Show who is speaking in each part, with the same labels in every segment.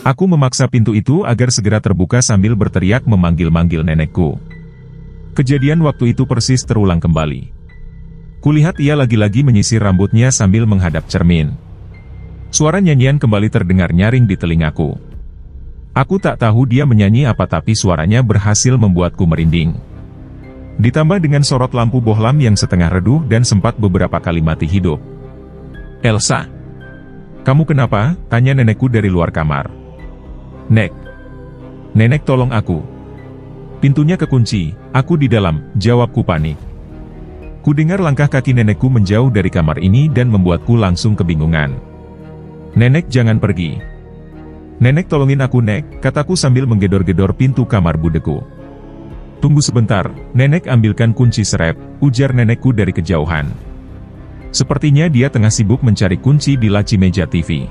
Speaker 1: Aku memaksa pintu itu agar segera terbuka sambil berteriak memanggil-manggil nenekku. Kejadian waktu itu persis terulang kembali. Kulihat ia lagi-lagi menyisir rambutnya sambil menghadap cermin. Suara nyanyian kembali terdengar nyaring di telingaku. Aku tak tahu dia menyanyi apa, tapi suaranya berhasil membuatku merinding. Ditambah dengan sorot lampu bohlam yang setengah redup dan sempat beberapa kali mati hidup. "Elsa, kamu kenapa?" tanya nenekku dari luar kamar. "Nek, nenek tolong aku. Pintunya kekunci, aku di dalam," jawabku panik. Kudengar langkah kaki nenekku menjauh dari kamar ini dan membuatku langsung kebingungan. "Nenek, jangan pergi. Nenek, tolongin aku, Nek," kataku sambil menggedor-gedor pintu kamar budeku. "Tunggu sebentar, nenek, ambilkan kunci serep," ujar nenekku dari kejauhan. Sepertinya dia tengah sibuk mencari kunci di laci meja TV.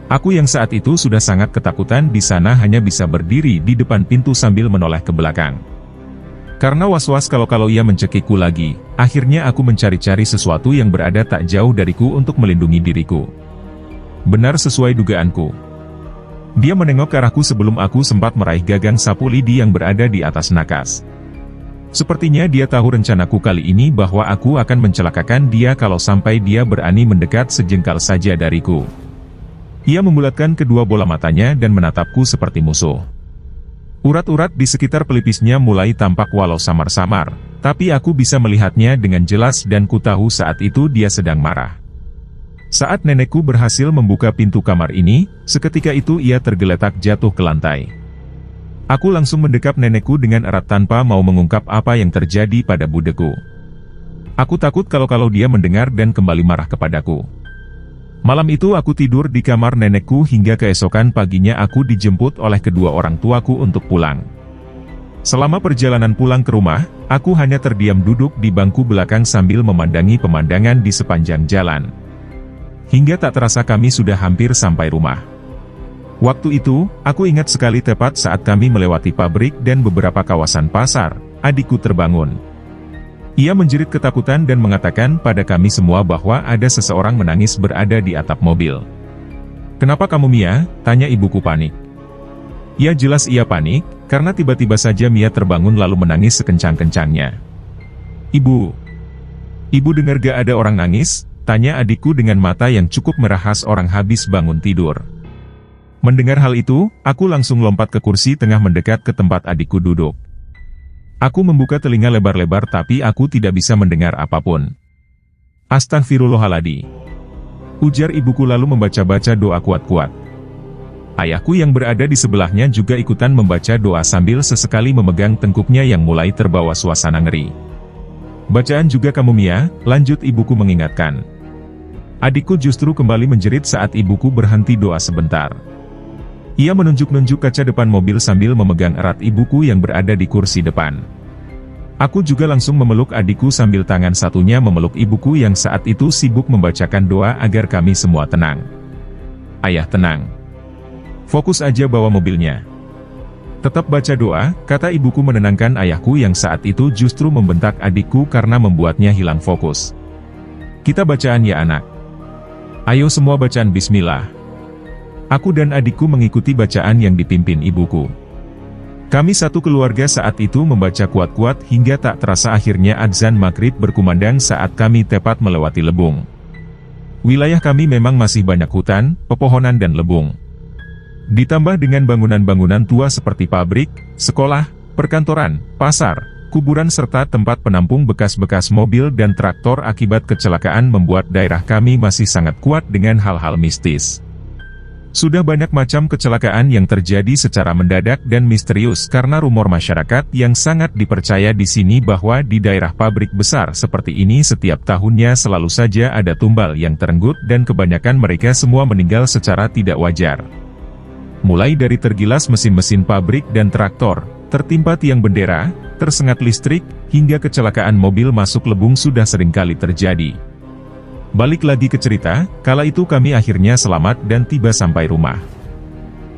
Speaker 1: Aku yang saat itu sudah sangat ketakutan di sana hanya bisa berdiri di depan pintu sambil menoleh ke belakang. Karena was-was kalau ia mencekikku lagi, akhirnya aku mencari-cari sesuatu yang berada tak jauh dariku untuk melindungi diriku. Benar sesuai dugaanku. Dia menengok ke arahku sebelum aku sempat meraih gagang sapu lidi yang berada di atas nakas. Sepertinya dia tahu rencanaku kali ini bahwa aku akan mencelakakan dia kalau sampai dia berani mendekat sejengkal saja dariku. Ia membulatkan kedua bola matanya dan menatapku seperti musuh. Urat-urat di sekitar pelipisnya mulai tampak walau samar-samar, tapi aku bisa melihatnya dengan jelas dan ku tahu saat itu dia sedang marah. Saat nenekku berhasil membuka pintu kamar ini, seketika itu ia tergeletak jatuh ke lantai. Aku langsung mendekap nenekku dengan erat tanpa mau mengungkap apa yang terjadi pada budeku. Aku takut kalau dia mendengar dan kembali marah kepadaku. Malam itu aku tidur di kamar nenekku hingga keesokan paginya aku dijemput oleh kedua orang tuaku untuk pulang. Selama perjalanan pulang ke rumah, aku hanya terdiam duduk di bangku belakang sambil memandangi pemandangan di sepanjang jalan. Hingga tak terasa kami sudah hampir sampai rumah. Waktu itu, aku ingat sekali tepat saat kami melewati pabrik dan beberapa kawasan pasar, adikku terbangun. Ia menjerit ketakutan dan mengatakan pada kami semua bahwa ada seseorang menangis berada di atap mobil. "Kenapa kamu, Mia?" tanya ibuku panik. Ya jelas ia panik, karena tiba-tiba saja Mia terbangun lalu menangis sekencang-kencangnya. Ibu dengar gak ada orang nangis?" tanya adikku dengan mata yang cukup merah khas orang habis bangun tidur. Mendengar hal itu, aku langsung lompat ke kursi tengah mendekat ke tempat adikku duduk. Aku membuka telinga lebar-lebar tapi aku tidak bisa mendengar apapun. "Astagfirullahaladzim," ujar ibuku lalu membaca-baca doa kuat-kuat. Ayahku yang berada di sebelahnya juga ikutan membaca doa sambil sesekali memegang tengkuknya yang mulai terbawa suasana ngeri. "Bacaan juga kamu, Mia," lanjut ibuku mengingatkan. Adikku justru kembali menjerit saat ibuku berhenti doa sebentar. Ia menunjuk-nunjuk kaca depan mobil sambil memegang erat ibuku yang berada di kursi depan. Aku juga langsung memeluk adikku sambil tangan satunya memeluk ibuku yang saat itu sibuk membacakan doa agar kami semua tenang. "Ayah tenang. Fokus aja bawa mobilnya. Tetap baca doa," kata ibuku menenangkan ayahku yang saat itu justru membentak adikku karena membuatnya hilang fokus. "Kita bacaan ya anak. Ayo semua bacaan bismillah." Aku dan adikku mengikuti bacaan yang dipimpin ibuku. Kami satu keluarga saat itu membaca kuat-kuat hingga tak terasa akhirnya adzan maghrib berkumandang saat kami tepat melewati Lebung. Wilayah kami memang masih banyak hutan, pepohonan dan lebung. Ditambah dengan bangunan-bangunan tua seperti pabrik, sekolah, perkantoran, pasar, kuburan serta tempat penampung bekas-bekas mobil dan traktor akibat kecelakaan membuat daerah kami masih sangat kuat dengan hal-hal mistis. Sudah banyak macam kecelakaan yang terjadi secara mendadak dan misterius karena rumor masyarakat yang sangat dipercaya di sini bahwa di daerah pabrik besar seperti ini setiap tahunnya selalu saja ada tumbal yang terenggut dan kebanyakan mereka semua meninggal secara tidak wajar. Mulai dari tergilas mesin-mesin pabrik dan traktor, tertimpa tiang bendera, tersengat listrik, hingga kecelakaan mobil masuk lebung sudah seringkali terjadi. Balik lagi ke cerita, kala itu kami akhirnya selamat dan tiba sampai rumah.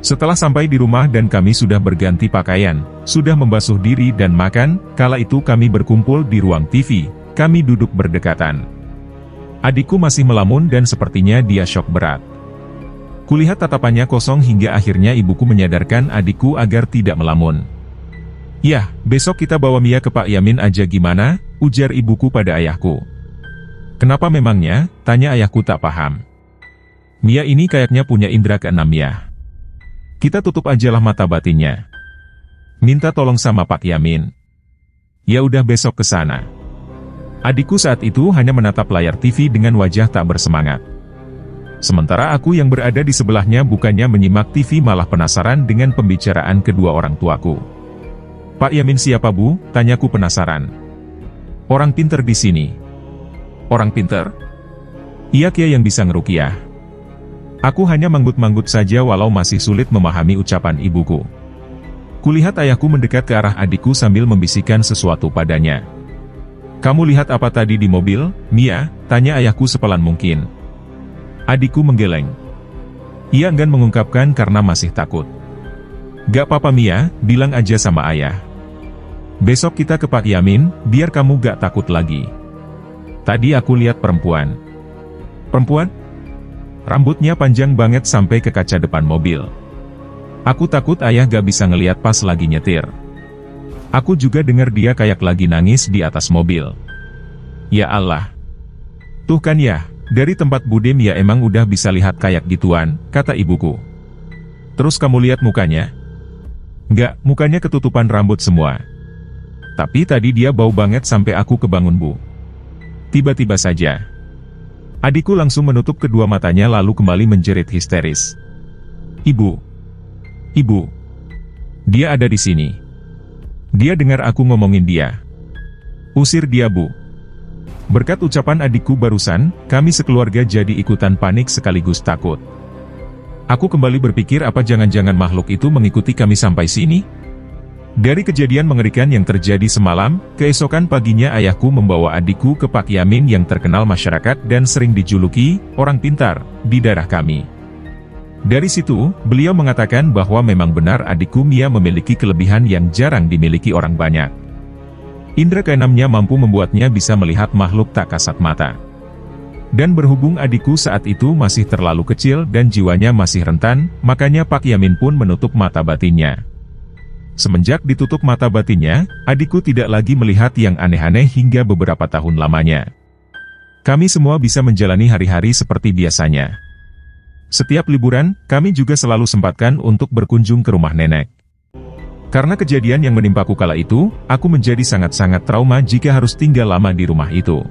Speaker 1: Setelah sampai di rumah dan kami sudah berganti pakaian, sudah membasuh diri dan makan, kala itu kami berkumpul di ruang TV, kami duduk berdekatan. Adikku masih melamun dan sepertinya dia syok berat. Kulihat tatapannya kosong hingga akhirnya ibuku menyadarkan adikku agar tidak melamun. "Yah, besok kita bawa Mia ke Pak Yamin aja gimana?" ujar ibuku pada ayahku. "Kenapa memangnya?" tanya ayahku tak paham. "Mia ini kayaknya punya indera keenam ya. Kita tutup ajalah mata batinnya. Minta tolong sama Pak Yamin." "Ya udah besok ke sana." Adikku saat itu hanya menatap layar TV dengan wajah tak bersemangat. Sementara aku yang berada di sebelahnya bukannya menyimak TV malah penasaran dengan pembicaraan kedua orang tuaku. "Pak Yamin siapa Bu?" tanyaku penasaran. "Orang pinter di sini." "Orang pinter?" "Iya Kia yang bisa ngeruqyah." Aku hanya manggut-manggut saja walau masih sulit memahami ucapan ibuku. Kulihat ayahku mendekat ke arah adikku sambil membisikkan sesuatu padanya. "Kamu lihat apa tadi di mobil, Mia?" tanya ayahku sepelan mungkin. Adikku menggeleng. Ia enggan mengungkapkan karena masih takut. "Gak apa-apa Mia, bilang aja sama ayah. Besok kita ke Pak Yamin, biar kamu gak takut lagi." Tadi aku lihat perempuan. "Perempuan?" Rambutnya panjang banget sampai ke kaca depan mobil. Aku takut ayah gak bisa ngeliat pas lagi nyetir. Aku juga dengar dia kayak lagi nangis di atas mobil. "Ya Allah. Tuh kan ya, dari tempat Bude Mia emang udah bisa lihat kayak gituan," kata ibuku. "Terus kamu lihat mukanya?" "Enggak, mukanya ketutupan rambut semua. Tapi tadi dia bau banget sampai aku kebangun Bu." Tiba-tiba saja, adikku langsung menutup kedua matanya lalu kembali menjerit histeris. "Ibu! Ibu! Dia ada di sini. Dia dengar aku ngomongin dia. Usir dia Bu." Berkat ucapan adikku barusan, kami sekeluarga jadi ikutan panik sekaligus takut. Aku kembali berpikir apa jangan-jangan makhluk itu mengikuti kami sampai sini? Dari kejadian mengerikan yang terjadi semalam, keesokan paginya ayahku membawa adikku ke Pak Yamin yang terkenal masyarakat dan sering dijuluki orang pintar di daerah kami. Dari situ, beliau mengatakan bahwa memang benar adikku Mia memiliki kelebihan yang jarang dimiliki orang banyak. Indra keenamnya mampu membuatnya bisa melihat makhluk tak kasat mata. Dan berhubung adikku saat itu masih terlalu kecil dan jiwanya masih rentan, makanya Pak Yamin pun menutup mata batinnya. Semenjak ditutup mata batinnya, adikku tidak lagi melihat yang aneh-aneh hingga beberapa tahun lamanya. Kami semua bisa menjalani hari-hari seperti biasanya. Setiap liburan, kami juga selalu sempatkan untuk berkunjung ke rumah nenek. Karena kejadian yang menimpaku kala itu, aku menjadi sangat-sangat trauma jika harus tinggal lama di rumah itu.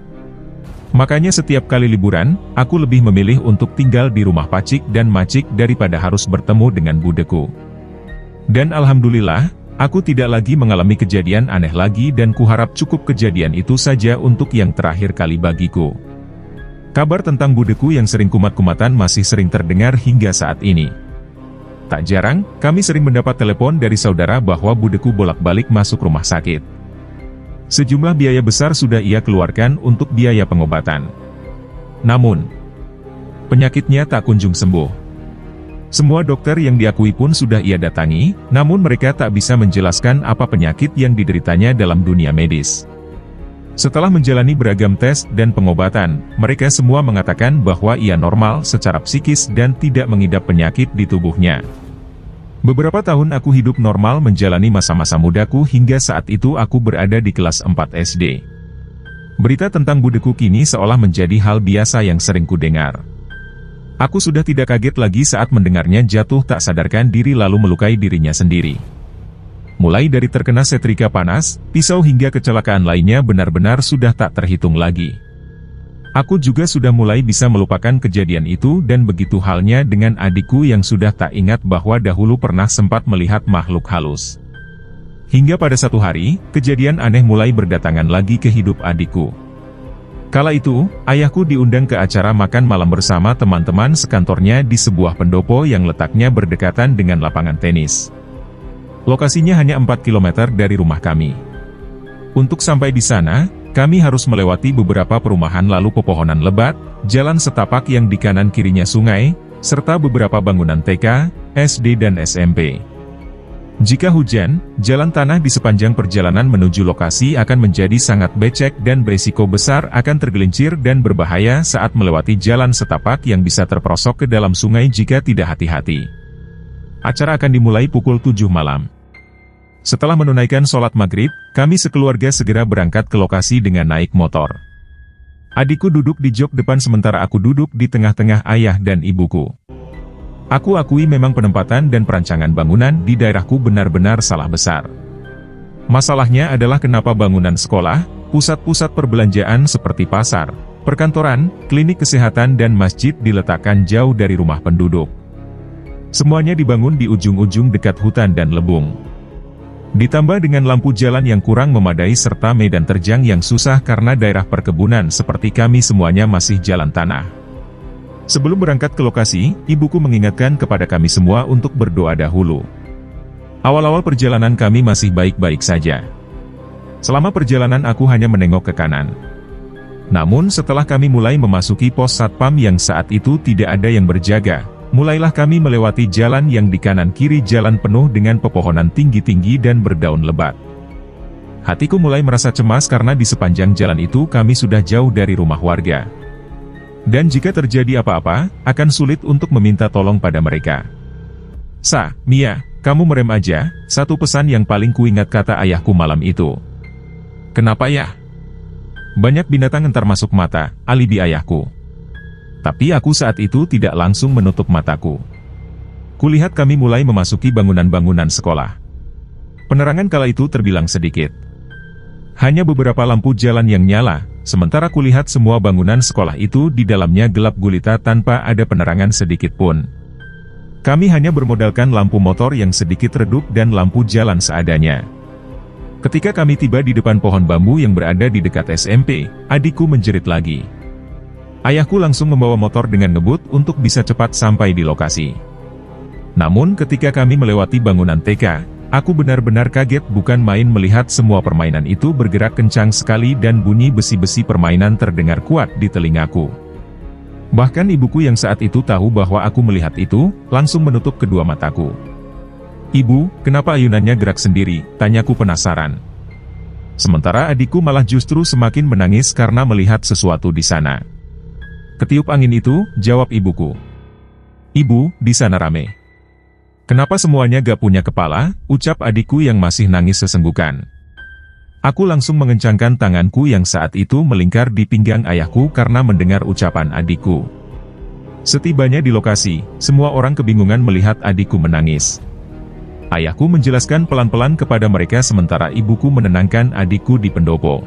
Speaker 1: Makanya setiap kali liburan, aku lebih memilih untuk tinggal di rumah pacik dan macik daripada harus bertemu dengan budeku. Dan alhamdulillah, aku tidak lagi mengalami kejadian aneh lagi dan kuharap cukup kejadian itu saja untuk yang terakhir kali bagiku. Kabar tentang budeku yang sering kumat-kumatan masih sering terdengar hingga saat ini. Tak jarang, kami sering mendapat telepon dari saudara bahwa budeku bolak-balik masuk rumah sakit. Sejumlah biaya besar sudah ia keluarkan untuk biaya pengobatan. Namun, penyakitnya tak kunjung sembuh. Semua dokter yang diakui pun sudah ia datangi, namun mereka tak bisa menjelaskan apa penyakit yang dideritanya dalam dunia medis. Setelah menjalani beragam tes dan pengobatan, mereka semua mengatakan bahwa ia normal secara psikis dan tidak mengidap penyakit di tubuhnya. Beberapa tahun aku hidup normal menjalani masa-masa mudaku hingga saat itu aku berada di kelas 4 SD. Berita tentang budeku kini seolah menjadi hal biasa yang sering kudengar. Aku sudah tidak kaget lagi saat mendengarnya jatuh tak sadarkan diri lalu melukai dirinya sendiri. Mulai dari terkena setrika panas, pisau hingga kecelakaan lainnya benar-benar sudah tak terhitung lagi. Aku juga sudah mulai bisa melupakan kejadian itu dan begitu halnya dengan adikku yang sudah tak ingat bahwa dahulu pernah sempat melihat makhluk halus. Hingga pada satu hari, kejadian aneh mulai berdatangan lagi ke hidup adikku. Kala itu, ayahku diundang ke acara makan malam bersama teman-teman sekantornya di sebuah pendopo yang letaknya berdekatan dengan lapangan tenis. Lokasinya hanya 4 km dari rumah kami. Untuk sampai di sana, kami harus melewati beberapa perumahan lalu pepohonan lebat, jalan setapak yang di kanan kirinya sungai, serta beberapa bangunan TK, SD dan SMP. Jika hujan, jalan tanah di sepanjang perjalanan menuju lokasi akan menjadi sangat becek dan berisiko besar akan tergelincir dan berbahaya saat melewati jalan setapak yang bisa terperosok ke dalam sungai jika tidak hati-hati. Acara akan dimulai pukul 7 malam. Setelah menunaikan sholat maghrib, kami sekeluarga segera berangkat ke lokasi dengan naik motor. Adikku duduk di jok depan sementara aku duduk di tengah-tengah ayah dan ibuku. Aku akui memang penempatan dan perancangan bangunan di daerahku benar-benar salah besar. Masalahnya adalah kenapa bangunan sekolah, pusat-pusat perbelanjaan seperti pasar, perkantoran, klinik kesehatan dan masjid diletakkan jauh dari rumah penduduk. Semuanya dibangun di ujung-ujung dekat hutan dan lebung. Ditambah dengan lampu jalan yang kurang memadai serta medan terjang yang susah karena daerah perkebunan seperti kami semuanya masih jalan tanah. Sebelum berangkat ke lokasi, ibuku mengingatkan kepada kami semua untuk berdoa dahulu. Awal-awal perjalanan kami masih baik-baik saja. Selama perjalanan aku hanya menengok ke kanan. Namun setelah kami mulai memasuki pos satpam yang saat itu tidak ada yang berjaga, mulailah kami melewati jalan yang di kanan kiri jalan penuh dengan pepohonan tinggi-tinggi dan berdaun lebat. Hatiku mulai merasa cemas karena di sepanjang jalan itu kami sudah jauh dari rumah warga. Dan jika terjadi apa-apa, akan sulit untuk meminta tolong pada mereka. "Sa, Mia, kamu merem aja," satu pesan yang paling kuingat kata ayahku malam itu. "Kenapa ya?" "Banyak binatang entar masuk mata," alibi ayahku. Tapi aku saat itu tidak langsung menutup mataku. Kulihat kami mulai memasuki bangunan-bangunan sekolah. Penerangan kala itu terbilang sedikit. Hanya beberapa lampu jalan yang nyala, sementara kulihat semua bangunan sekolah itu di dalamnya gelap gulita tanpa ada penerangan sedikit pun. Kami hanya bermodalkan lampu motor yang sedikit redup dan lampu jalan seadanya. Ketika kami tiba di depan pohon bambu yang berada di dekat SMP, adikku menjerit lagi. Ayahku langsung membawa motor dengan ngebut untuk bisa cepat sampai di lokasi. Namun ketika kami melewati bangunan TK, aku benar-benar kaget bukan main melihat semua permainan itu bergerak kencang sekali dan bunyi besi-besi permainan terdengar kuat di telingaku. Bahkan ibuku yang saat itu tahu bahwa aku melihat itu, langsung menutup kedua mataku. "Ibu, kenapa ayunannya gerak sendiri?" tanyaku penasaran. Sementara adikku malah justru semakin menangis karena melihat sesuatu di sana. "Ketiup angin itu," jawab ibuku. "Ibu, di sana rame." "Kenapa semuanya gak punya kepala?" ucap adikku yang masih nangis sesenggukan. Aku langsung mengencangkan tanganku yang saat itu melingkar di pinggang ayahku karena mendengar ucapan adikku. Setibanya di lokasi, semua orang kebingungan melihat adikku menangis. Ayahku menjelaskan pelan-pelan kepada mereka sementara ibuku menenangkan adikku di pendopo.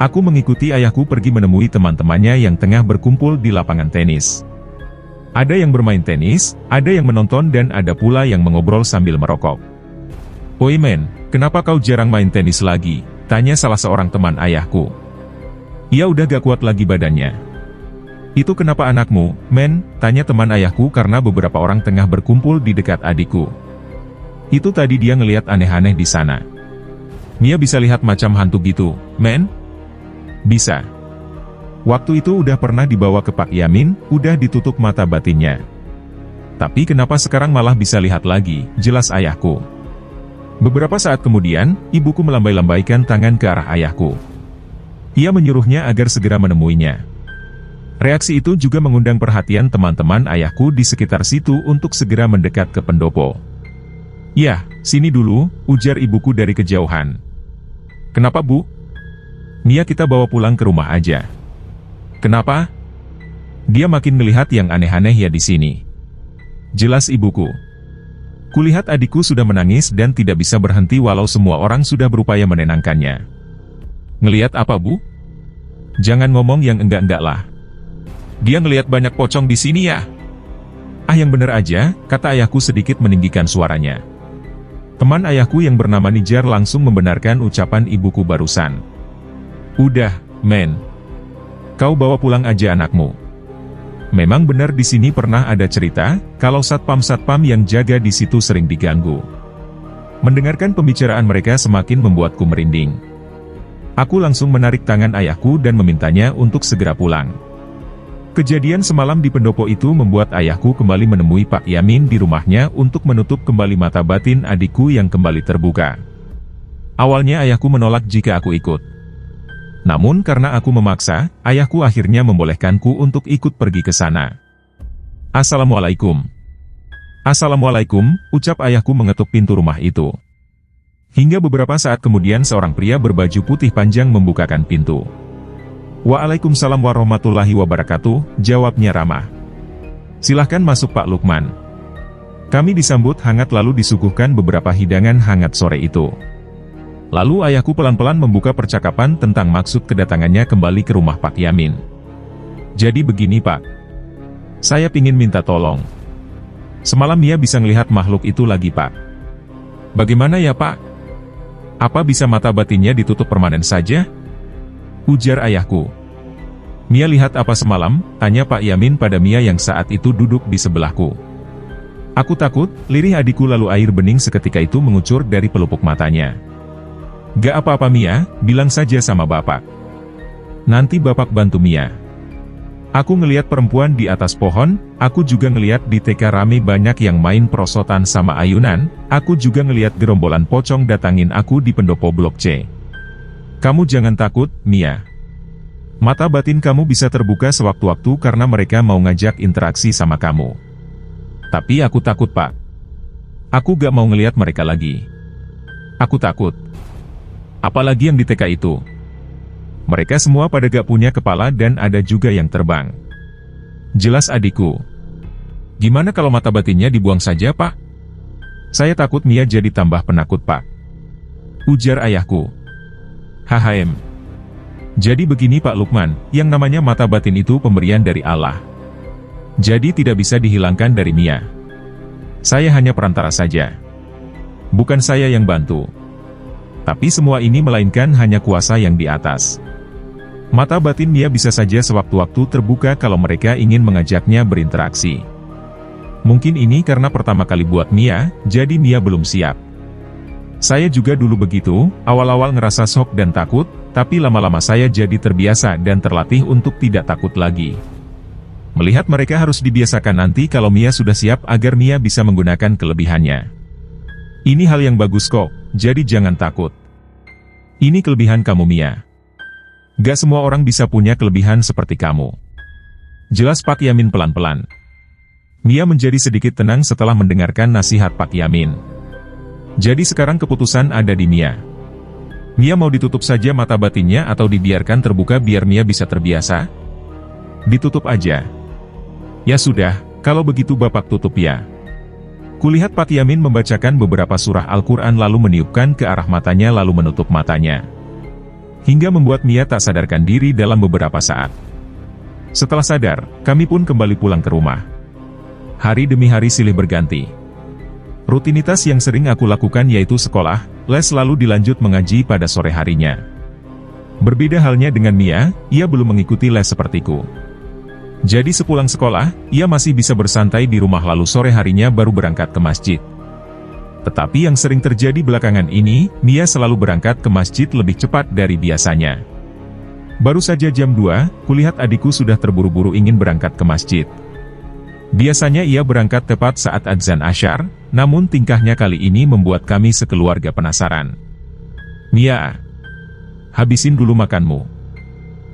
Speaker 1: Aku mengikuti ayahku pergi menemui teman-temannya yang tengah berkumpul di lapangan tenis. Ada yang bermain tenis, ada yang menonton dan ada pula yang mengobrol sambil merokok. "Oi men, kenapa kau jarang main tenis lagi?" tanya salah seorang teman ayahku. "Ia udah gak kuat lagi badannya." "Itu kenapa anakmu, men?" tanya teman ayahku karena beberapa orang tengah berkumpul di dekat adikku. "Itu tadi dia ngelihat aneh-aneh di sana." "Mia bisa lihat macam hantu gitu, men?" "Bisa. Waktu itu udah pernah dibawa ke Pak Yamin, udah ditutup mata batinnya. Tapi kenapa sekarang malah bisa lihat lagi?" jelas ayahku. Beberapa saat kemudian, ibuku melambai-lambaikan tangan ke arah ayahku. Ia menyuruhnya agar segera menemuinya. Reaksi itu juga mengundang perhatian teman-teman ayahku di sekitar situ untuk segera mendekat ke pendopo. "Yah, sini dulu," ujar ibuku dari kejauhan. "Kenapa, Bu?" "Mia kita bawa pulang ke rumah aja." "Kenapa?" "Dia makin melihat yang aneh-aneh ya di sini," jelas ibuku. Kulihat adikku sudah menangis dan tidak bisa berhenti walau semua orang sudah berupaya menenangkannya. "Ngelihat apa, Bu?" "Jangan ngomong yang enggak-enggak lah. Dia ngelihat banyak pocong di sini ya." "Ah yang bener aja," kata ayahku sedikit meninggikan suaranya. Teman ayahku yang bernama Nijar langsung membenarkan ucapan ibuku barusan. "Udah, men. Kau bawa pulang aja anakmu. Memang benar di sini pernah ada cerita, kalau satpam-satpam yang jaga di situ sering diganggu." Mendengarkan pembicaraan mereka semakin membuatku merinding. Aku langsung menarik tangan ayahku dan memintanya untuk segera pulang. Kejadian semalam di pendopo itu membuat ayahku kembali menemui Pak Yamin di rumahnya untuk menutup kembali mata batin adikku yang kembali terbuka. Awalnya ayahku menolak jika aku ikut. Namun karena aku memaksa, ayahku akhirnya membolehkanku untuk ikut pergi ke sana. Assalamualaikum. Assalamualaikum, ucap ayahku mengetuk pintu rumah itu. Hingga beberapa saat kemudian seorang pria berbaju putih panjang membukakan pintu. Waalaikumsalam warahmatullahi wabarakatuh, jawabnya ramah. Silahkan masuk Pak Lukman. Kami disambut hangat lalu disuguhkan beberapa hidangan hangat sore itu. Lalu ayahku pelan-pelan membuka percakapan tentang maksud kedatangannya kembali ke rumah Pak Yamin. Jadi begini Pak. Saya pingin minta tolong. Semalam Mia bisa ngelihat makhluk itu lagi Pak. Bagaimana ya Pak? Apa bisa mata batinnya ditutup permanen saja? Ujar ayahku. Mia lihat apa semalam? Tanya Pak Yamin pada Mia yang saat itu duduk di sebelahku. Aku takut, lirih adikku lalu air bening seketika itu mengucur dari pelupuk matanya. Gak apa-apa Mia, bilang saja sama bapak. Nanti bapak bantu Mia. Aku ngelihat perempuan di atas pohon, aku juga ngelihat di TK rame banyak yang main perosotan sama ayunan, aku juga ngelihat gerombolan pocong datangin aku di pendopo blok C. Kamu jangan takut, Mia. Mata batin kamu bisa terbuka sewaktu-waktu karena mereka mau ngajak interaksi sama kamu. Tapi aku takut Pak. Aku gak mau ngelihat mereka lagi. Aku takut. Apalagi yang di TK itu. Mereka semua pada gak punya kepala dan ada juga yang terbang. Jelas adikku. Gimana kalau mata batinnya dibuang saja Pak? Saya takut Mia jadi tambah penakut Pak. Ujar ayahku. HHM. Jadi begini Pak Lukman, yang namanya mata batin itu pemberian dari Allah. Jadi tidak bisa dihilangkan dari Mia. Saya hanya perantara saja. Bukan saya yang bantu. Tapi semua ini melainkan hanya kuasa yang di atas. Mata batin Mia bisa saja sewaktu-waktu terbuka kalau mereka ingin mengajaknya berinteraksi. Mungkin ini karena pertama kali buat Mia, jadi Mia belum siap. Saya juga dulu begitu, awal-awal ngerasa shock dan takut, tapi lama-lama saya jadi terbiasa dan terlatih untuk tidak takut lagi. Melihat mereka harus dibiasakan nanti kalau Mia sudah siap agar Mia bisa menggunakan kelebihannya. Ini hal yang bagus kok, jadi jangan takut. Ini kelebihan kamu Mia. Gak semua orang bisa punya kelebihan seperti kamu. Jelas Pak Yamin pelan-pelan. Mia menjadi sedikit tenang setelah mendengarkan nasihat Pak Yamin. Jadi sekarang keputusan ada di Mia. Mia mau ditutup saja mata batinnya atau dibiarkan terbuka biar Mia bisa terbiasa? Ditutup aja. Ya sudah, kalau begitu Bapak tutup ya. Kulihat Pak Yamin membacakan beberapa surah Al-Quran lalu meniupkan ke arah matanya lalu menutup matanya. Hingga membuat Mia tak sadarkan diri dalam beberapa saat. Setelah sadar, kami pun kembali pulang ke rumah. Hari demi hari silih berganti. Rutinitas yang sering aku lakukan yaitu sekolah, les lalu dilanjut mengaji pada sore harinya. Berbeda halnya dengan Mia, ia belum mengikuti les sepertiku. Jadi sepulang sekolah, ia masih bisa bersantai di rumah lalu sore harinya baru berangkat ke masjid. Tetapi yang sering terjadi belakangan ini, Mia selalu berangkat ke masjid lebih cepat dari biasanya. Baru saja jam 2, kulihat adikku sudah terburu-buru ingin berangkat ke masjid. Biasanya ia berangkat tepat saat adzan asyar, namun tingkahnya kali ini membuat kami sekeluarga penasaran. Mia, habisin dulu makanmu.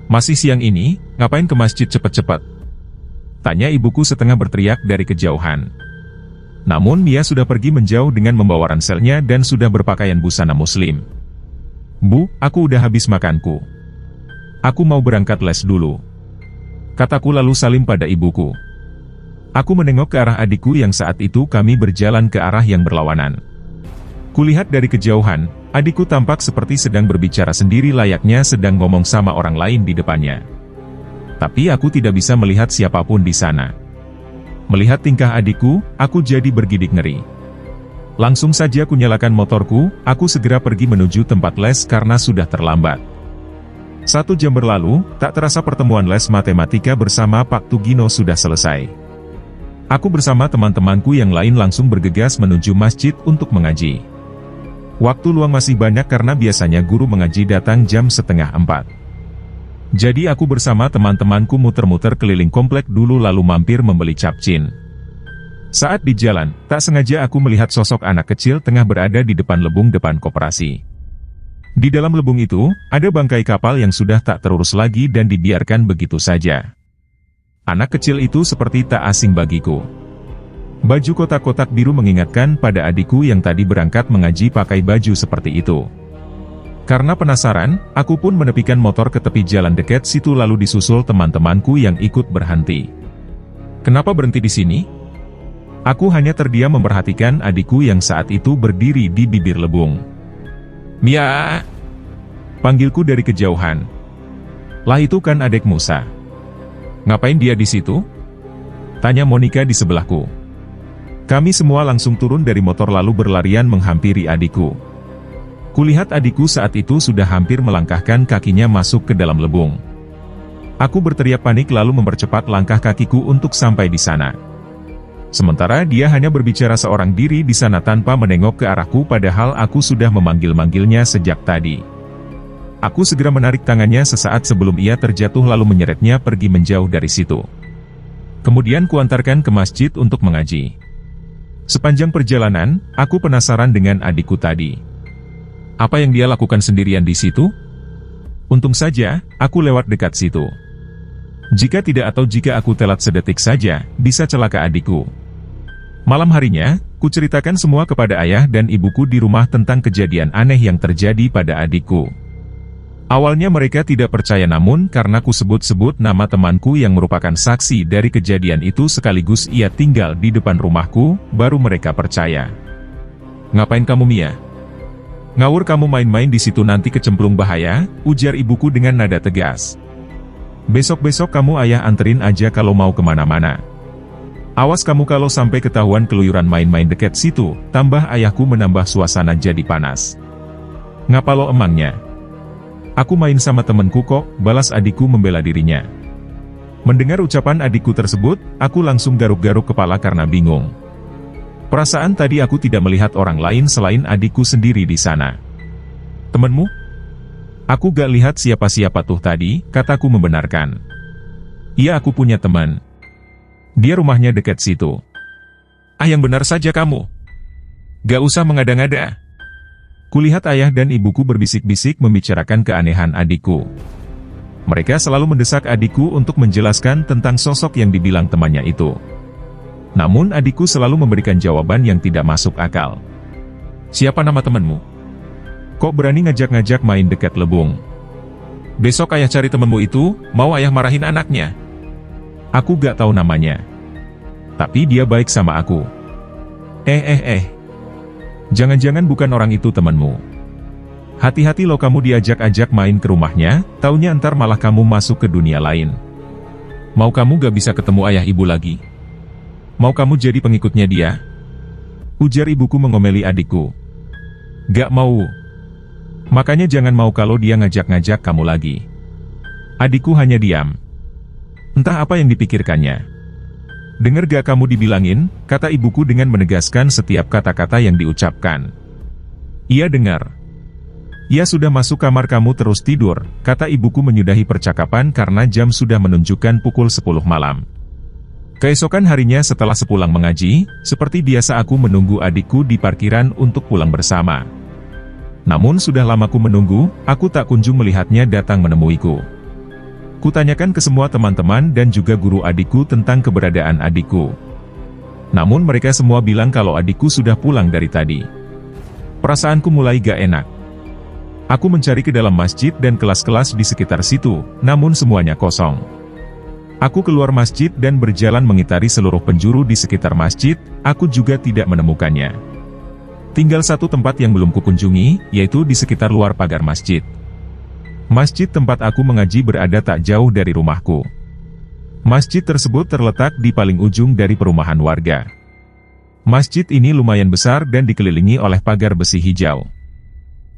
Speaker 1: Masih siang ini, ngapain ke masjid cepet-cepet? Tanya ibuku setengah berteriak dari kejauhan. Namun Mia sudah pergi menjauh dengan membawa ranselnya dan sudah berpakaian busana muslim. Bu, aku udah habis makanku. Aku mau berangkat les dulu. Kataku lalu salim pada ibuku. Aku menengok ke arah adikku yang saat itu kami berjalan ke arah yang berlawanan. Kulihat dari kejauhan, adikku tampak seperti sedang berbicara sendiri layaknya sedang ngomong sama orang lain di depannya. Tapi aku tidak bisa melihat siapapun di sana. Melihat tingkah adikku, aku jadi bergidik ngeri. Langsung saja aku nyalakan motorku, aku segera pergi menuju tempat les karena sudah terlambat. 1 jam berlalu, tak terasa pertemuan les matematika bersama Pak Tugino sudah selesai. Aku bersama teman-temanku yang lain langsung bergegas menuju masjid untuk mengaji. Waktu luang masih banyak karena biasanya guru mengaji datang jam 3:30. Jadi aku bersama teman-temanku muter-muter keliling komplek dulu lalu mampir membeli capcin. Saat di jalan, tak sengaja aku melihat sosok anak kecil tengah berada di depan lebung depan koperasi. Di dalam lebung itu, ada bangkai kapal yang sudah tak terurus lagi dan dibiarkan begitu saja. Anak kecil itu seperti tak asing bagiku. Baju kotak-kotak biru mengingatkan pada adikku yang tadi berangkat mengaji pakai baju seperti itu. Karena penasaran, aku pun menepikan motor ke tepi jalan dekat situ lalu disusul teman-temanku yang ikut berhenti. Kenapa berhenti di sini? Aku hanya terdiam memperhatikan adikku yang saat itu berdiri di bibir lebung. "Mia!" panggilku dari kejauhan. "Lah itu kan adek Musa. Ngapain dia di situ?" tanya Monica di sebelahku. Kami semua langsung turun dari motor lalu berlarian menghampiri adikku. Kulihat adikku saat itu sudah hampir melangkahkan kakinya masuk ke dalam lebung. Aku berteriak panik lalu mempercepat langkah kakiku untuk sampai di sana. Sementara dia hanya berbicara seorang diri di sana tanpa menengok ke arahku padahal aku sudah memanggil-manggilnya sejak tadi. Aku segera menarik tangannya sesaat sebelum ia terjatuh lalu menyeretnya pergi menjauh dari situ. Kemudian kuantarkan ke masjid untuk mengaji. Sepanjang perjalanan, aku penasaran dengan adikku tadi. Apa yang dia lakukan sendirian di situ? Untung saja, aku lewat dekat situ. Jika tidak atau jika aku telat sedetik saja, bisa celaka adikku. Malam harinya, kuceritakan semua kepada ayah dan ibuku di rumah tentang kejadian aneh yang terjadi pada adikku. Awalnya mereka tidak percaya namun karena ku sebut-sebut nama temanku yang merupakan saksi dari kejadian itu sekaligus ia tinggal di depan rumahku, baru mereka percaya. "Ngapain kamu, Mia? Ngawur kamu main-main di situ nanti kecemplung bahaya," ujar ibuku dengan nada tegas. "Besok-besok kamu ayah anterin aja kalau mau kemana-mana. Awas kamu kalau sampai ketahuan keluyuran main-main deket situ," tambah ayahku menambah suasana jadi panas. "Ngapa lo emangnya?" "Aku main sama temenku kok," balas adikku membela dirinya. Mendengar ucapan adikku tersebut, aku langsung garuk-garuk kepala karena bingung. Perasaan tadi aku tidak melihat orang lain selain adikku sendiri di sana. "Temenmu?" "Aku gak lihat siapa-siapa tuh tadi," kataku membenarkan. "Iya aku punya teman. Dia rumahnya dekat situ." "Ah yang benar saja kamu. Gak usah mengada-ngada." Kulihat ayah dan ibuku berbisik-bisik membicarakan keanehan adikku. Mereka selalu mendesak adikku untuk menjelaskan tentang sosok yang dibilang temannya itu. Namun adikku selalu memberikan jawaban yang tidak masuk akal. "Siapa nama temanmu? Kok berani ngajak-ngajak main dekat lebung? Besok ayah cari temanmu itu, mau ayah marahin anaknya." "Aku gak tahu namanya. Tapi dia baik sama aku." Jangan-jangan bukan orang itu temanmu. Hati-hati lo kamu diajak-ajak main ke rumahnya, taunya ntar malah kamu masuk ke dunia lain. Mau kamu gak bisa ketemu ayah ibu lagi? Mau kamu jadi pengikutnya dia?" ujar ibuku mengomeli adikku. "Gak mau. Makanya jangan mau kalau dia ngajak-ngajak kamu lagi." Adikku hanya diam. Entah apa yang dipikirkannya. "Dengar gak kamu dibilangin," kata ibuku dengan menegaskan setiap kata-kata yang diucapkan. "Iya dengar. Ya sudah masuk kamar kamu terus tidur," kata ibuku menyudahi percakapan karena jam sudah menunjukkan pukul 10 malam. Keesokan harinya setelah sepulang mengaji, seperti biasa aku menunggu adikku di parkiran untuk pulang bersama. Namun sudah lama ku menunggu, aku tak kunjung melihatnya datang menemuiku. Kutanyakan ke semua teman-teman dan juga guru adikku tentang keberadaan adikku. Namun mereka semua bilang kalau adikku sudah pulang dari tadi. Perasaanku mulai gak enak. Aku mencari ke dalam masjid dan kelas-kelas di sekitar situ, namun semuanya kosong. Aku keluar masjid dan berjalan mengitari seluruh penjuru di sekitar masjid, aku juga tidak menemukannya. Tinggal satu tempat yang belum kukunjungi, yaitu di sekitar luar pagar masjid. Masjid tempat aku mengaji berada tak jauh dari rumahku. Masjid tersebut terletak di paling ujung dari perumahan warga. Masjid ini lumayan besar dan dikelilingi oleh pagar besi hijau.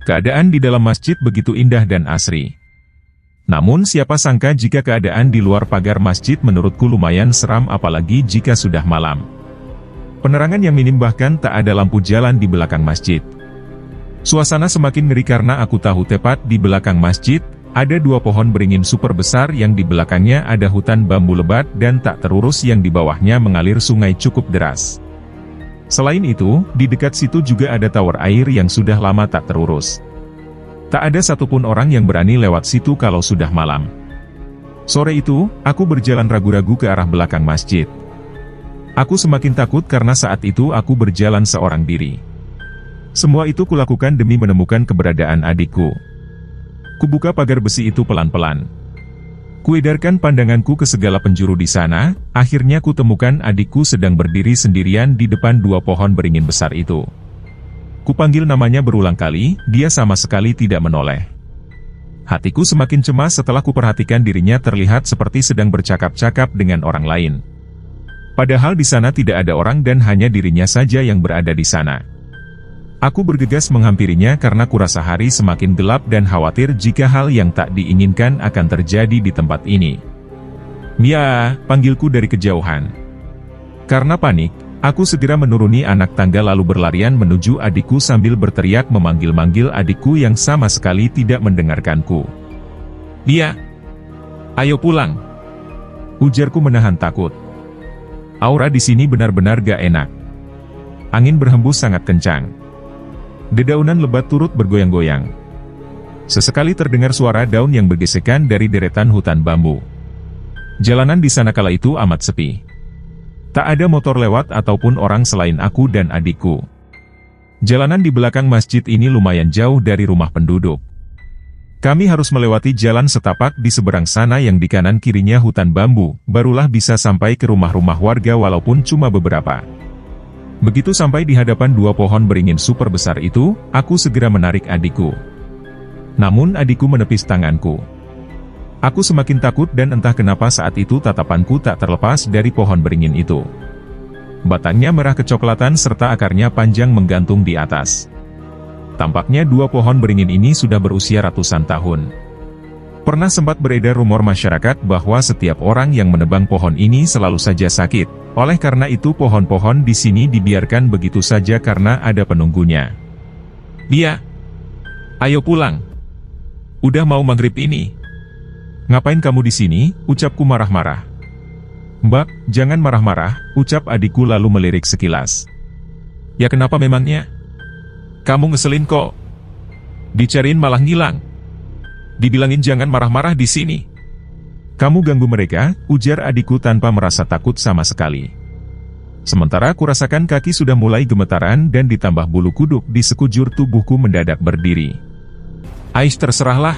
Speaker 1: Keadaan di dalam masjid begitu indah dan asri. Namun siapa sangka jika keadaan di luar pagar masjid menurutku lumayan seram apalagi jika sudah malam. Penerangan yang minim bahkan tak ada lampu jalan di belakang masjid. Suasana semakin ngeri karena aku tahu tepat di belakang masjid, ada 2 pohon beringin super besar yang di belakangnya ada hutan bambu lebat dan tak terurus yang di bawahnya mengalir sungai cukup deras. Selain itu, di dekat situ juga ada tower air yang sudah lama tak terurus. Tak ada satupun orang yang berani lewat situ kalau sudah malam. Sore itu, aku berjalan ragu-ragu ke arah belakang masjid. Aku semakin takut karena saat itu aku berjalan seorang diri. Semua itu kulakukan demi menemukan keberadaan adikku. Kubuka pagar besi itu pelan-pelan. Kuedarkan pandanganku ke segala penjuru di sana, akhirnya kutemukan adikku sedang berdiri sendirian di depan 2 pohon beringin besar itu. Kupanggil namanya berulang kali, dia sama sekali tidak menoleh. Hatiku semakin cemas setelah kuperhatikan dirinya terlihat seperti sedang bercakap-cakap dengan orang lain. Padahal di sana tidak ada orang dan hanya dirinya saja yang berada di sana. Aku bergegas menghampirinya karena kurasa hari semakin gelap dan khawatir jika hal yang tak diinginkan akan terjadi di tempat ini. "Mia," panggilku dari kejauhan. Karena panik, aku segera menuruni anak tangga lalu berlarian menuju adikku sambil berteriak memanggil-manggil adikku yang sama sekali tidak mendengarkanku. "Mia, ayo pulang," ujarku menahan takut. Aura di sini benar-benar gak enak. Angin berhembus sangat kencang. Dedaunan lebat turut bergoyang-goyang. Sesekali terdengar suara daun yang bergesekan dari deretan hutan bambu. Jalanan di sana kala itu amat sepi. Tak ada motor lewat ataupun orang selain aku dan adikku. Jalanan di belakang masjid ini lumayan jauh dari rumah penduduk. Kami harus melewati jalan setapak di seberang sana yang di kanan kirinya hutan bambu, barulah bisa sampai ke rumah-rumah warga walaupun cuma beberapa. Begitu sampai di hadapan 2 pohon beringin super besar itu, aku segera menarik adikku. Namun adikku menepis tanganku. Aku semakin takut dan entah kenapa saat itu tatapanku tak terlepas dari pohon beringin itu. Batangnya merah kecoklatan serta akarnya panjang menggantung di atas. Tampaknya 2 pohon beringin ini sudah berusia ratusan tahun. Pernah sempat beredar rumor masyarakat bahwa setiap orang yang menebang pohon ini selalu saja sakit. Oleh karena itu pohon-pohon di sini dibiarkan begitu saja karena ada penunggunya. "Dia, ayo pulang. Udah mau maghrib ini." "Ngapain kamu di sini?" ucapku marah-marah. "Mbak, jangan marah-marah," ucap adikku lalu melirik sekilas. "Ya kenapa memangnya? Kamu ngeselin kok. Dicariin malah ngilang. Dibilangin jangan marah-marah di sini." "Kamu ganggu mereka," ujar adikku tanpa merasa takut sama sekali. Sementara kurasakan kaki sudah mulai gemetaran dan ditambah bulu kuduk di sekujur tubuhku mendadak berdiri. "Ais terserahlah.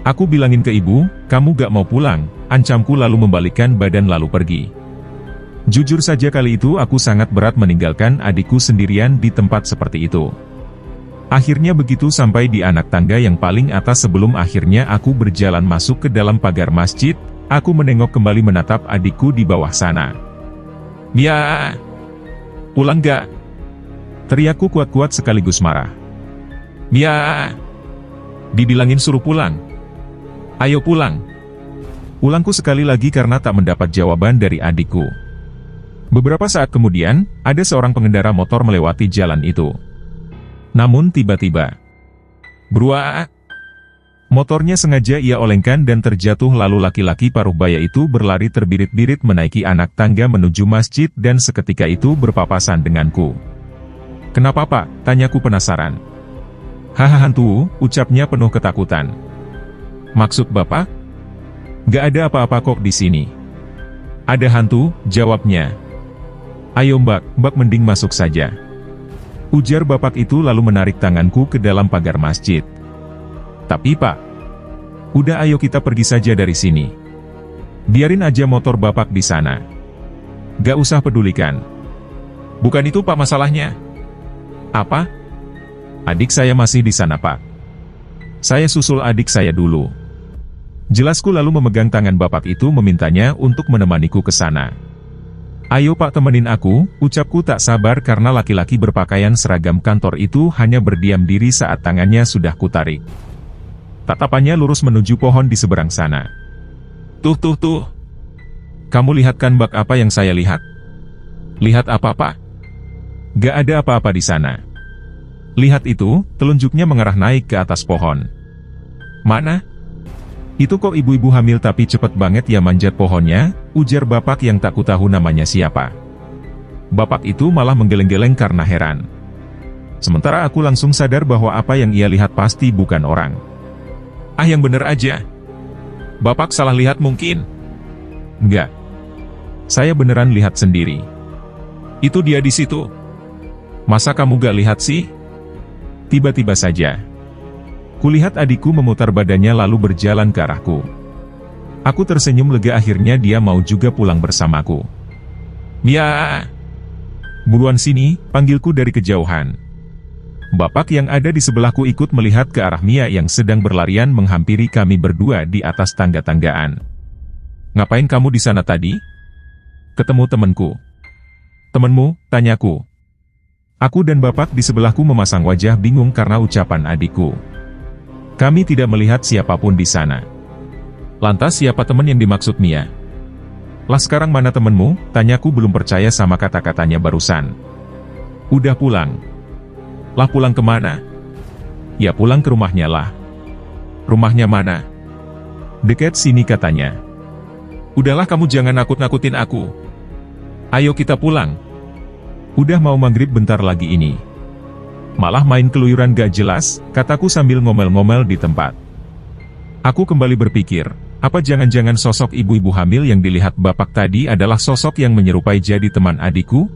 Speaker 1: Aku bilangin ke ibu, kamu gak mau pulang," ancamku lalu membalikkan badan lalu pergi. Jujur saja kali itu aku sangat berat meninggalkan adikku sendirian di tempat seperti itu. Akhirnya begitu sampai di anak tangga yang paling atas sebelum akhirnya aku berjalan masuk ke dalam pagar masjid, aku menengok kembali menatap adikku di bawah sana. "Mia, pulang gak?" teriakku kuat-kuat sekaligus marah. "Mia, dibilangin suruh pulang. Ayo pulang." Ulangku sekali lagi karena tak mendapat jawaban dari adikku. Beberapa saat kemudian, ada seorang pengendara motor melewati jalan itu. Namun tiba-tiba, "Bruak!" Motornya sengaja ia olengkan dan terjatuh lalu laki-laki paruh baya itu berlari terbirit-birit menaiki anak tangga menuju masjid dan seketika itu berpapasan denganku. "Kenapa Pak?" tanyaku penasaran. "Haha hantu," ucapnya penuh ketakutan. "Maksud Bapak?" "Gak ada apa-apa kok di sini." "Ada hantu," jawabnya. "Ayo mbak mending masuk saja," ujar bapak itu lalu menarik tanganku ke dalam pagar masjid. "Tapi Pak, udah ayo kita pergi saja dari sini. Biarin aja motor bapak di sana. Gak usah pedulikan." "Bukan itu Pak masalahnya." "Apa?" "Adik saya masih di sana Pak. Saya susul adik saya dulu." Jelasku lalu memegang tangan bapak itu memintanya untuk menemaniku ke sana. "Ayo Pak temenin aku," ucapku tak sabar karena laki-laki berpakaian seragam kantor itu hanya berdiam diri saat tangannya sudah kutarik. Tatapannya lurus menuju pohon di seberang sana. Tuh. Kamu lihat kan bak apa yang saya lihat?" "Lihat apa Pak?" "Gak ada apa-apa di sana." "Lihat itu," telunjuknya mengarah naik ke atas pohon. "Mana?" Itu kok ibu-ibu hamil tapi cepet banget ya manjat pohonnya, ujar bapak yang tak kutahu namanya siapa. Bapak itu malah menggeleng-geleng karena heran. Sementara aku langsung sadar bahwa apa yang ia lihat pasti bukan orang. Ah, yang bener aja. Bapak salah lihat mungkin. Enggak. Saya beneran lihat sendiri. Itu dia di situ. Masa kamu gak lihat sih? Tiba-tiba saja kulihat adikku memutar badannya lalu berjalan ke arahku. Aku tersenyum lega, akhirnya dia mau juga pulang bersamaku. Mia! Buruan sini, panggilku dari kejauhan. Bapak yang ada di sebelahku ikut melihat ke arah Mia yang sedang berlarian menghampiri kami berdua di atas tangga-tanggaan. Ngapain kamu di sana tadi? Ketemu temanku. Temenmu? Tanyaku. Aku dan bapak di sebelahku memasang wajah bingung karena ucapan adikku. Kami tidak melihat siapapun di sana. Lantas siapa teman yang dimaksud Mia? Lah sekarang mana temenmu? Tanyaku belum percaya sama kata-katanya barusan. Udah pulang. Lah pulang kemana? Ya pulang ke rumahnya lah. Rumahnya mana? Dekat sini katanya. Udahlah kamu jangan nakut-nakutin aku. Ayo kita pulang. Udah mau maghrib bentar lagi ini. Malah main keluyuran gak jelas, kataku sambil ngomel-ngomel di tempat. Aku kembali berpikir, apa jangan-jangan sosok ibu-ibu hamil yang dilihat bapak tadi adalah sosok yang menyerupai jadi teman adikku?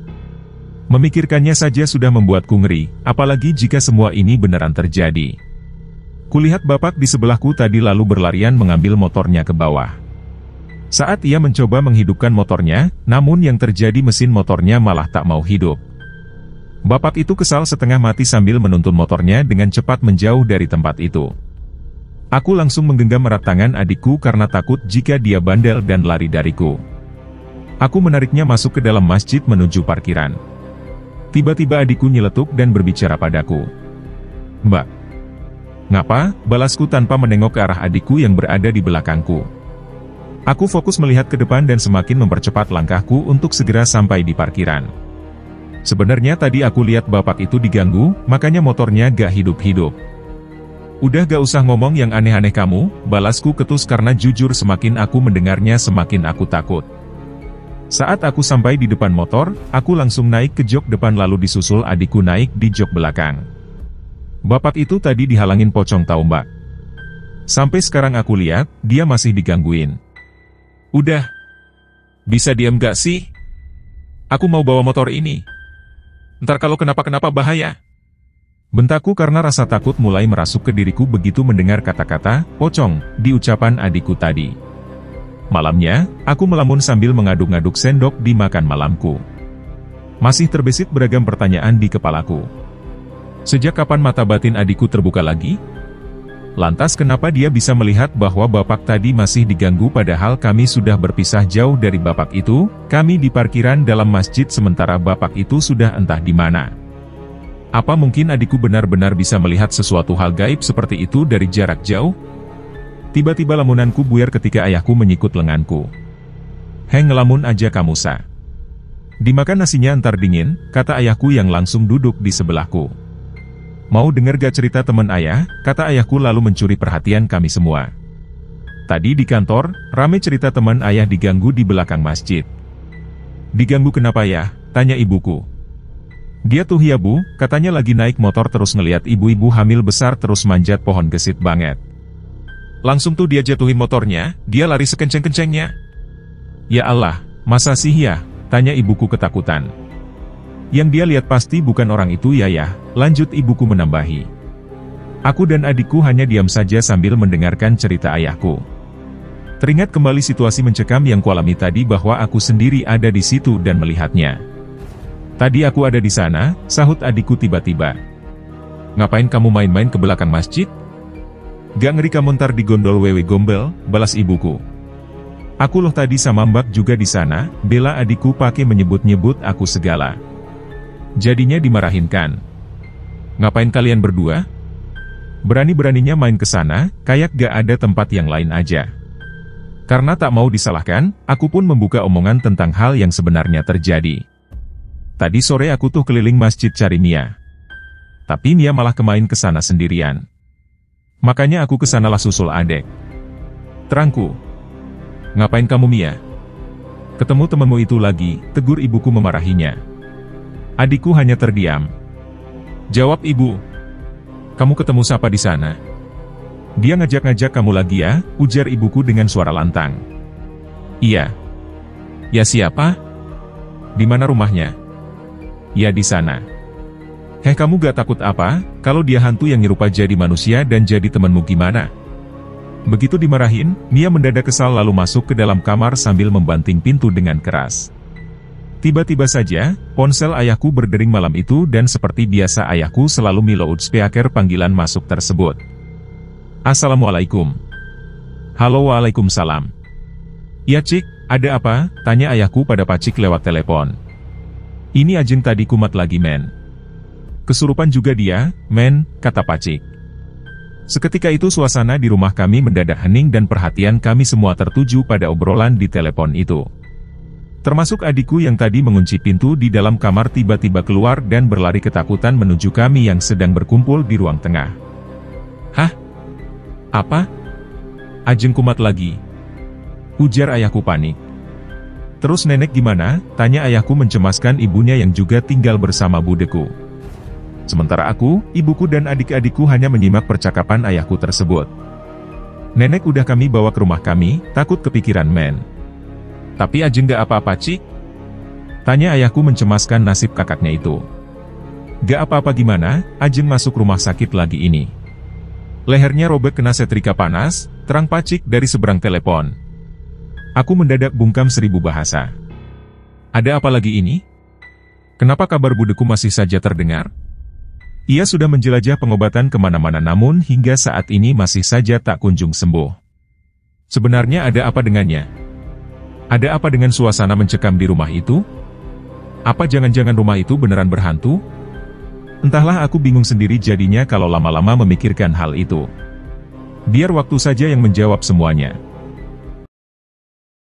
Speaker 1: Memikirkannya saja sudah membuatku ngeri, apalagi jika semua ini beneran terjadi. Kulihat bapak di sebelahku tadi lalu berlarian mengambil motornya ke bawah. Saat ia mencoba menghidupkan motornya, namun yang terjadi mesin motornya malah tak mau hidup. Bapak itu kesal setengah mati sambil menuntun motornya dengan cepat menjauh dari tempat itu. Aku langsung menggenggam erat tangan adikku karena takut jika dia bandel dan lari dariku. Aku menariknya masuk ke dalam masjid menuju parkiran. Tiba-tiba adikku nyeletuk dan berbicara padaku. Mbak. Ngapa? Balasku tanpa menengok ke arah adikku yang berada di belakangku. Aku fokus melihat ke depan dan semakin mempercepat langkahku untuk segera sampai di parkiran. Sebenarnya tadi aku lihat bapak itu diganggu, makanya motornya gak hidup-hidup. Udah gak usah ngomong yang aneh-aneh kamu, balasku ketus karena jujur semakin aku mendengarnya semakin aku takut. Saat aku sampai di depan motor, aku langsung naik ke jok depan lalu disusul adikku naik di jok belakang. Bapak itu tadi dihalangin pocong tahu mbak. Sampai sekarang aku lihat, dia masih digangguin. Udah. Bisa diam gak sih? Aku mau bawa motor ini. Ntar kalau kenapa-kenapa bahaya. Bentakku karena rasa takut mulai merasuk ke diriku begitu mendengar kata-kata pocong di ucapan adikku tadi. Malamnya, aku melamun sambil mengaduk-ngaduk sendok di makan malamku. Masih terbesit beragam pertanyaan di kepalaku. Sejak kapan mata batin adikku terbuka lagi? Lantas kenapa dia bisa melihat bahwa bapak tadi masih diganggu padahal kami sudah berpisah jauh dari bapak itu, kami di parkiran dalam masjid sementara bapak itu sudah entah di mana. Apa mungkin adikku benar-benar bisa melihat sesuatu hal gaib seperti itu dari jarak jauh? Tiba-tiba lamunanku buyar ketika ayahku menyikut lenganku. Hei ngelamun aja kamu sa. Dimakan nasinya entar dingin, kata ayahku yang langsung duduk di sebelahku. Mau denger gak cerita teman ayah, kata ayahku lalu mencuri perhatian kami semua. Tadi di kantor, rame cerita teman ayah diganggu di belakang masjid. Diganggu kenapa ya? Tanya ibuku. Dia tuh ya bu, katanya lagi naik motor terus ngeliat ibu-ibu hamil besar terus manjat pohon gesit banget. Langsung tuh dia jatuhin motornya, dia lari sekenceng-kencengnya. Ya Allah, masa sih ya? Tanya ibuku ketakutan. Yang dia lihat pasti bukan orang itu ya, lanjut ibuku menambahi. Aku dan adikku hanya diam saja sambil mendengarkan cerita ayahku. Teringat kembali situasi mencekam yang kualami tadi bahwa aku sendiri ada di situ dan melihatnya. Tadi aku ada di sana, sahut adikku tiba-tiba. Ngapain kamu main-main ke belakang masjid? Gak ngeri kamu ntar digondol wewe gombel, balas ibuku. Aku loh tadi sama mbak juga di sana, bela adikku pakai menyebut-nyebut aku segala. Jadinya dimarahin kan. Ngapain kalian berdua? Berani-beraninya main ke sana, kayak gak ada tempat yang lain aja. Karena tak mau disalahkan, aku pun membuka omongan tentang hal yang sebenarnya terjadi. Tadi sore aku tuh keliling masjid cari Mia. Tapi Mia malah kemain ke sana sendirian. Makanya aku ke sanalah susul adek. Terangku. Ngapain kamu Mia? Ketemu temanmu itu lagi, tegur ibuku memarahinya. Adikku hanya terdiam. Jawab ibu. Kamu ketemu siapa di sana? Dia ngajak-ngajak kamu lagi ya, ujar ibuku dengan suara lantang. Iya. Ya siapa? Di mana rumahnya? Ya di sana. Heh kamu gak takut apa, kalau dia hantu yang nyerupa jadi manusia dan jadi temanmu gimana? Begitu dimarahin, Mia mendadak kesal lalu masuk ke dalam kamar sambil membanting pintu dengan keras. Tiba-tiba saja, ponsel ayahku berdering malam itu dan seperti biasa ayahku selalu meloudspeaker panggilan masuk tersebut. Assalamualaikum. Halo waalaikumsalam. Ya Cik, ada apa? Tanya ayahku pada Pacik lewat telepon. Ini Ajeng tadi kumat lagi men. Kesurupan juga dia, men, kata Pacik. Seketika itu suasana di rumah kami mendadak hening dan perhatian kami semua tertuju pada obrolan di telepon itu. Termasuk adikku yang tadi mengunci pintu di dalam kamar tiba-tiba keluar dan berlari ketakutan menuju kami yang sedang berkumpul di ruang tengah. Hah? Apa? Ajeng kumat lagi. Ujar ayahku panik. Terus nenek gimana? Tanya ayahku mencemaskan ibunya yang juga tinggal bersama budeku. Sementara aku, ibuku dan adik-adikku hanya menyimak percakapan ayahku tersebut. Nenek udah kami bawa ke rumah kami, takut kepikiran men. Tapi Ajeng gak apa-apa Cik? Tanya ayahku mencemaskan nasib kakaknya itu. Gak apa-apa gimana, Ajeng masuk rumah sakit lagi ini. Lehernya robek kena setrika panas, terang Pacik dari seberang telepon. Aku mendadak bungkam 1000 bahasa. Ada apa lagi ini? Kenapa kabar budeku masih saja terdengar? Ia sudah menjelajah pengobatan kemana-mana namun hingga saat ini masih saja tak kunjung sembuh. Sebenarnya ada apa dengannya? Ada apa dengan suasana mencekam di rumah itu? Apa jangan-jangan rumah itu beneran berhantu? Entahlah aku bingung sendiri jadinya kalau lama-lama memikirkan hal itu. Biar waktu saja yang menjawab semuanya.